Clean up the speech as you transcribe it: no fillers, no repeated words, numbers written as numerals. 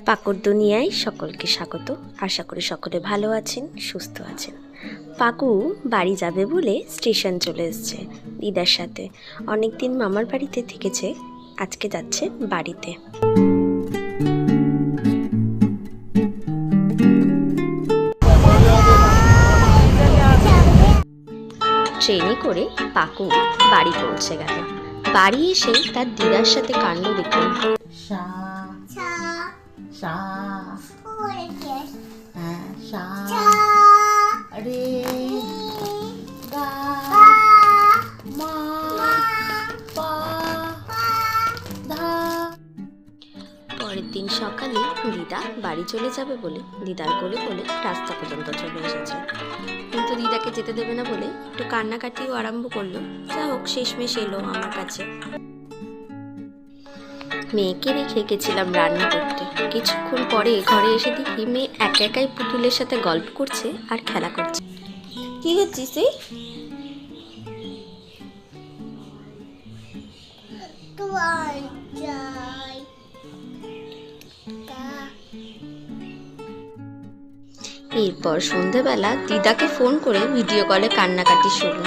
পাকুর দুনিয়ায় সকলকে স্বাগত। আশা করি সকলে ভালো আছেন, সুস্থ আছেন। পাকু বাড়ি যাবে বলে স্টেশন চলে এসেছে দিদার সাথে। অনেকদিন মামার বাড়িতে থেকেছে, আজকে যাচ্ছে বাড়িতে। ট্রেনে করে পাকু বাড়ি পৌঁছে গেল। বাড়ি এসে তার দিদার সাথে কাণ্ড দেখুন। পরের দিন সকালে দিদা বাড়ি চলে যাবে বলে দিদার কোলে কোলে রাস্তা পর্যন্ত চলে এসেছে, কিন্তু দিদাকে যেতে দেবে না বলে একটু কান্নাকাটিও আরম্ভ করলো। যা হোক, শেষমেশ এলো আমার কাছে। মেয়েকে রেখে গেছিলাম রান্না করতে। কিছুক্ষণ পরে ঘরে এসে দেখি মেয়ে একা একাই পুতুলের সাথে গল্প করছে আর খেলা করছে। কি করছিস তুই? এরপর সন্ধেবেলা দিদাকে ফোন করে ভিডিও কলে কান্নাকাটি শুরু।